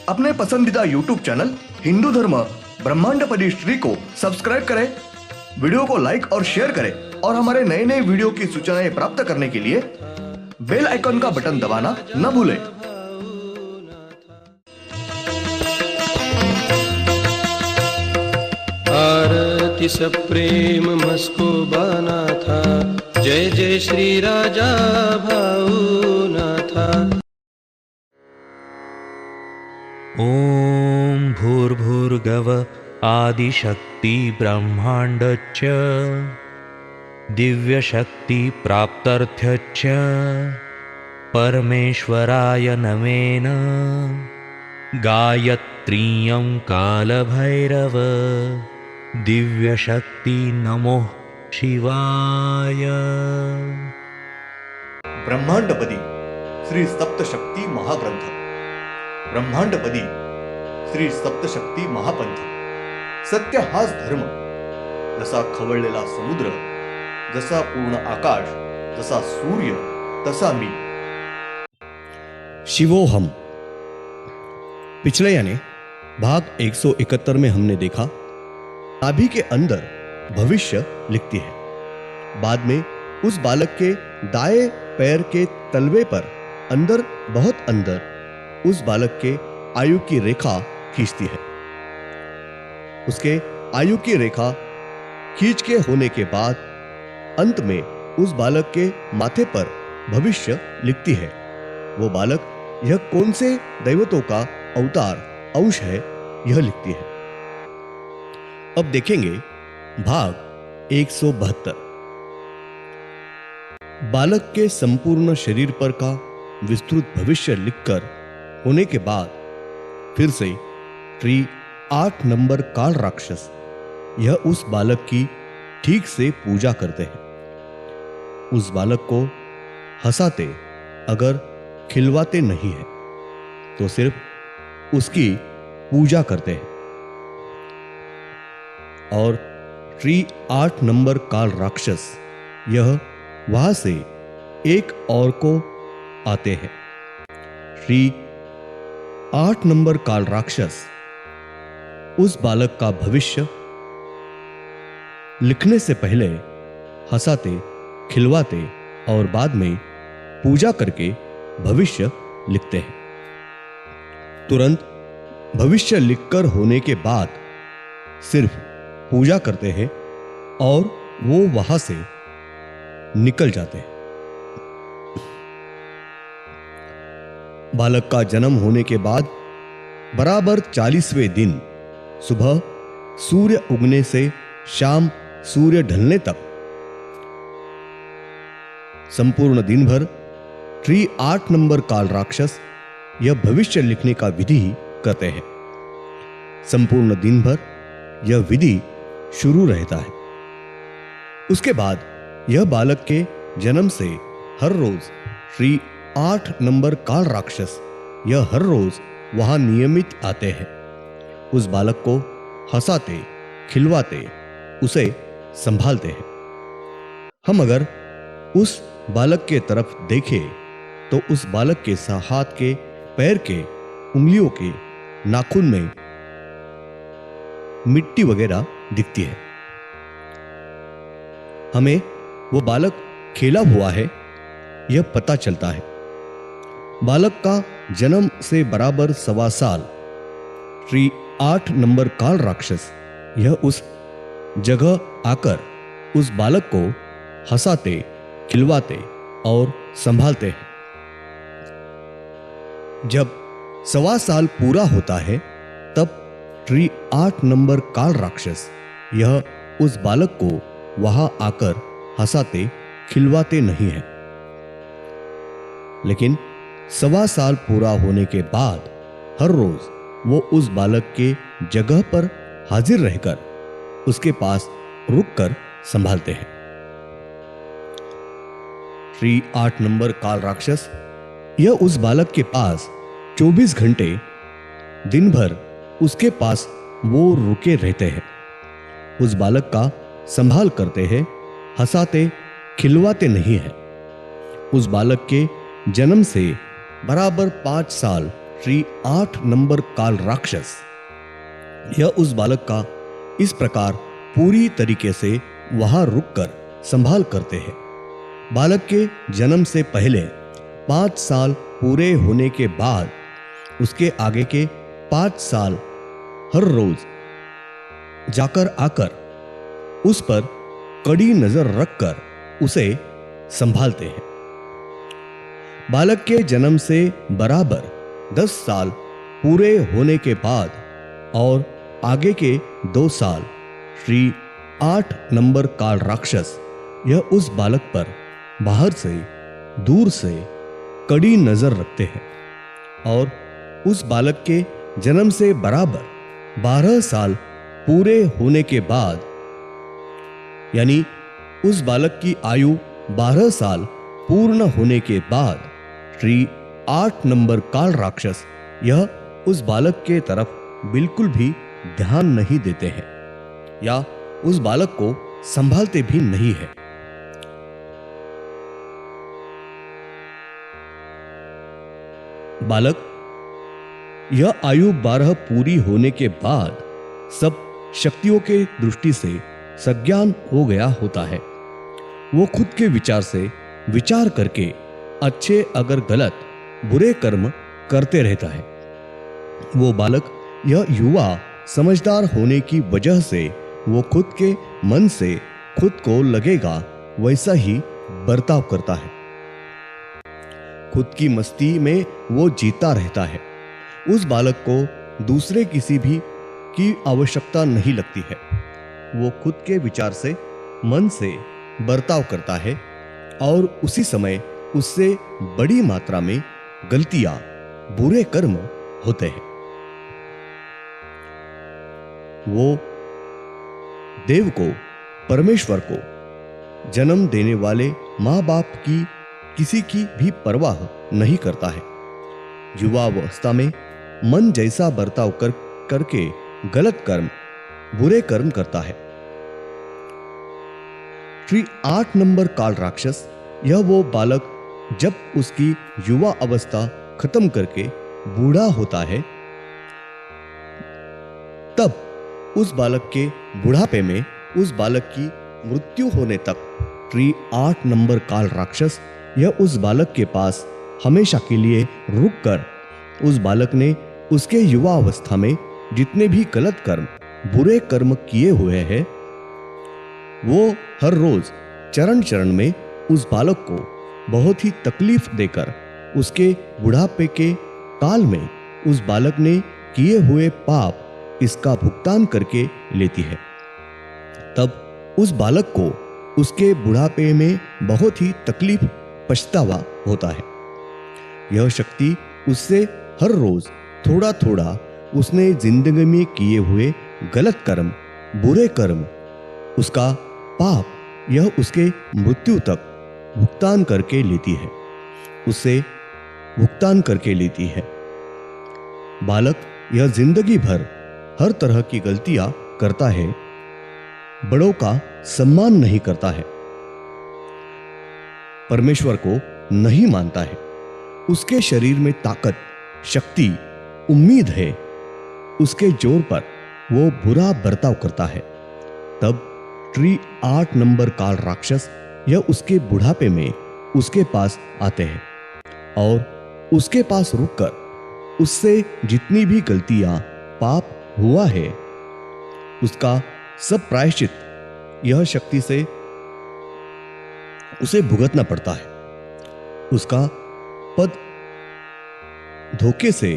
अपने पसंदीदा YouTube channel Hindu धर्म ब्रह्मांडपदी श्री को सब्सक्राइब करें, वीडियो को लाइक और शेयर करें और हमारे नए नए वीडियो की सूचनाएं प्राप्त करने के लिए बेल आइकन का बटन दबाना न भूलें। आरती सप्रेम मस्को बाना था, जय जय श्री राजा भाऊनाथा। ॐ भूर्भुर्गव आदिशक्ति ब्रह्माण्डच्च दिव्यशक्ति प्राप्त्यर्थच्च परमेश्वराय नमेन गायत्रीयं कालभैरव दिव्यशक्ति नमो शिवाय। ब्रह्मांडपदी श्री सप्तशक्ती महाग्रंथ, ब्रह्मांडपदी श्री सप्तशक्ती महापंथ। सत्य हाच धर्म, जसा खवळलेला समुद्र, जसा पूर्ण आकाश, जसा सूर्य, तसा मी। शिवोहम। पिछले यानी भाग 171 में हमने देखा नाभि के अंदर भविष्य लिखती है। बाद में उस बालक के दाएं पैर के तलवे पर अंदर, बहुत अंदर, उस बालक के आयु की रेखा खींचती है। उसके आयु की रेखा खींच के होने के बाद अंत में उस बालक के माथे पर भविष्य लिखती है। वो बालक यह कौन से दैवतों का अवतार अंश है, यह लिखती है। अब देखेंगे भाग 172। बालक के संपूर्ण शरीर पर का विस्तृत भविष्य लिखकर होने के बाद फिर से श्री 8 नंबर काल राक्षस यह उस बालक की ठीक से पूजा करते हैं। उस बालक को हंसाते, अगर खिलवाते नहीं है तो सिर्फ उसकी पूजा करते हैं। और श्री 8 नंबर काल राक्षस यह वहां से एक और को आते हैं। श्री 8 नंबर काल राक्षस उस बालक का भविष्य लिखने से पहले हंसाते, खिलवाते और बाद में पूजा करके भविष्य लिखते हैं। तुरंत भविष्य लिखकर होने के बाद सिर्फ पूजा करते हैं और वो वहां से निकल जाते हैं। बालक का जन्म होने के बाद बराबर 40वें दिन सुबह सूर्य उगने से शाम सूर्य ढलने तक संपूर्ण दिन भर श्री 8 नंबर काल राक्षस यह भविष्य लिखने का विधि करते हैं। संपूर्ण दिन भर यह विधि शुरू रहता है। उसके बाद यह बालक के जन्म से हर रोज श्री 8 नंबर काल राक्षस यह हर रोज वहां नियमित आते हैं। उस बालक को हंसाते, खिलवाते, उसे संभालते हैं। हम अगर उस बालक के तरफ देखें तो उस बालक के हाथ के, पैर के, उंगलियों के नाखून में मिट्टी वगैरह दिखती है। हमें वो बालक खेला हुआ है यह पता चलता है। बालक का जन्म से बराबर 1.25 साल श्री 8 नंबर काल राक्षस यह उस जगह आकर उस बालक को हंसाते, खिलवाते और संभालते हैं। जब 1.25 साल पूरा होता है तब श्री 8 नंबर काल राक्षस यह उस बालक को वहां आकर हंसाते, खिलवाते नहीं है। लेकिन 1.25 साल पूरा होने के बाद हर रोज वो उस बालक के जगह पर हाजिर रहकर उसके पास रुककर संभालते हैं। श्री 8 नंबर काल राक्षस यह उस बालक के पास 24 घंटे दिन भर उसके पास वो रुके रहते हैं। उस बालक का संभाल करते हैं, हंसाते, खिलवाते नहीं है। उस बालक के जन्म से बराबर 5 साल श्री 8 नंबर काल राक्षस यह उस बालक का इस प्रकार पूरी तरीके से वहां रुककर संभाल करते हैं। बालक के जन्म से पहले 5 साल पूरे होने के बाद उसके आगे के 5 साल हर रोज जाकर आकर उस पर कड़ी नजर रखकर उसे संभालते हैं। बालक के जन्म से बराबर 10 साल पूरे होने के बाद और आगे के 2 साल श्री 8 नंबर काल राक्षस यह उस बालक पर बाहर से दूर से कड़ी नजर रखते हैं और उस बालक के जन्म से बराबर 12 साल पूरे होने के बाद यानी उस बालक की आयु 12 साल पूर्ण होने के बाद श्री 8 नंबर काल राक्षस यह उस बालक के तरफ बिल्कुल भी ध्यान नहीं देते हैं या उस बालक को संभालते भी नहीं है। बालक यह आयु 12 पूरी होने के बाद सब शक्तियों के दृष्टि से सज्ञान हो गया होता है। वो खुद के विचार से विचार करके अच्छे अगर गलत बुरे कर्म करते रहता है। वो बालक यह युवा समझदार होने की वजह से वो खुद के मन से खुद को लगेगा वैसा ही बर्ताव करता है। खुद की मस्ती में वो जीता रहता है। उस बालक को दूसरे किसी भी की आवश्यकता नहीं लगती है। वो खुद के विचार से मन से बर्ताव करता है और उसी समय उससे बड़ी मात्रा में गलतियां बुरे कर्म होते हैं। वो देव को परमेश्वर को जन्म देने वाले माँ बाप की किसी की भी परवाह नहीं करता है। युवावस्था में मन जैसा बर्ताव करके गलत कर्म बुरे कर्म करता है। श्री 8 नंबर काल राक्षस यह वो बालक जब उसकी युवा अवस्था खत्म करके बूढ़ा होता है तब उस बालक के बुढ़ापे में उस बालक की मृत्यु होने तक श्री 8 नंबर काल राक्षस यह उस बालक के पास हमेशा के लिए रुककर उस बालक ने उसके युवा अवस्था में जितने भी गलत कर्म बुरे कर्म किए हुए हैं वो हर रोज चरण चरण में उस बालक को बहुत ही तकलीफ देकर उसके बुढ़ापे के काल में उस बालक ने किए हुए पाप इसका भुगतान करके लेती है। तब उस बालक को उसके बुढ़ापे में बहुत ही तकलीफ पछतावा होता है। यह शक्ति उससे हर रोज थोड़ा थोड़ा उसने जिंदगी में किए हुए गलत कर्म बुरे कर्म उसका पाप यह उसके मृत्यु तक भुगतान करके लेती है, उससे भुगतान करके लेती है। बालक यह जिंदगी भर हर तरह की गलतियां करता है, बड़ों का सम्मान नहीं करता है, परमेश्वर को नहीं मानता है, उसके शरीर में ताकत शक्ति उम्मीद है, उसके जोर पर वो बुरा बर्ताव करता है। तब श्री 8 नंबर काल राक्षस यह उसके बुढ़ापे में उसके पास आते हैं और उसके पास रुककर उससे जितनी भी गलतियां पाप हुआ है उसका सब प्रायश्चित यह शक्ति से उसे भुगतना पड़ता है। उसका पद धोखे से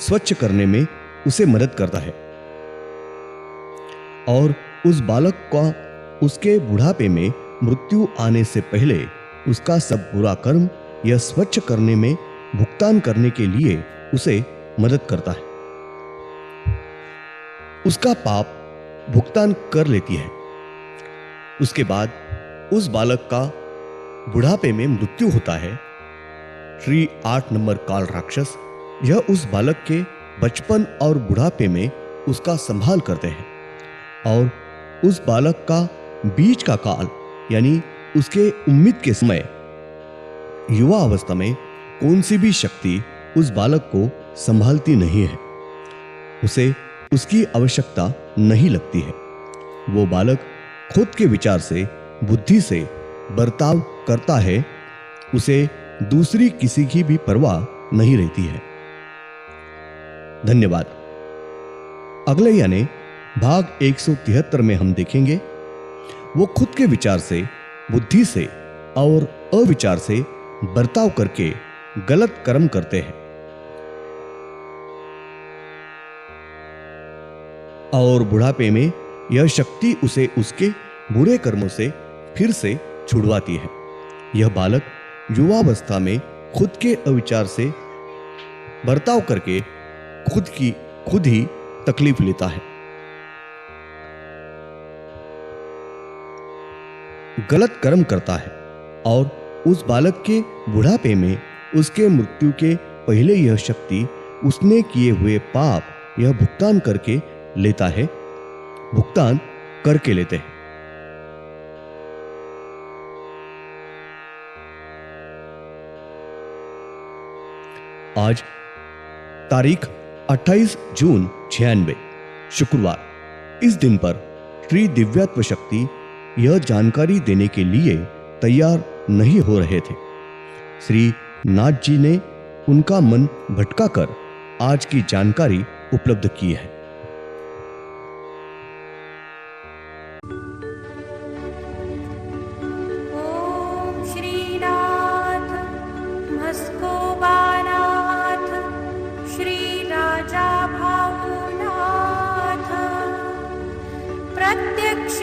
स्वच्छ करने में उसे मदद करता है और उस बालक का उसके बुढ़ापे में मृत्यु आने से पहले उसका सब बुरा कर्म यह स्वच्छ करने में भुगतान करने के लिए उसे मदद करता है। उसका पाप भुगतान कर लेती है। उसके बाद उस बालक का बुढ़ापे में मृत्यु होता है। श्री 8 नंबर काल राक्षस यह उस बालक के बचपन और बुढ़ापे में उसका संभाल करते हैं और उस बालक का बीच का काल यानी उसके उम्मीद के समय युवा अवस्था में कौन सी भी शक्ति उस बालक को संभालती नहीं है। उसे उसकी आवश्यकता नहीं लगती है। वो बालक खुद के विचार से, बुद्धि से बर्ताव करता है। उसे दूसरी किसी की भी परवाह नहीं रहती है। धन्यवाद। अगले यानी भाग 173 में हम देखेंगे वो खुद के विचार से, बुद्धि से और अविचार से बर्ताव करके गलत कर्म करते हैं और बुढ़ापे में यह शक्ति उसे उसके बुरे कर्मों से फिर से छुड़वाती है। यह बालक युवावस्था में खुद के अविचार से बर्ताव करके खुद ही तकलीफ लेता है, गलत कर्म करता है और उस बालक के बुढ़ापे में उसके मृत्यु के पहले यह शक्ति उसने किए हुए पाप यह भुगतान करके लेता है, भुगतान करके लेते हैं। आज तारीख 28 जून 96 शुक्रवार। इस दिन पर श्री दिव्यत्व शक्ति यह जानकारी देने के लिए तैयार नहीं हो रहे थे। श्री नाथ जी ने उनका मन भटकाकर आज की जानकारी उपलब्ध की है। ओम श्रीनाथ मस्कोबानाथ श्री राजा भावनाथ प्रत्यक्ष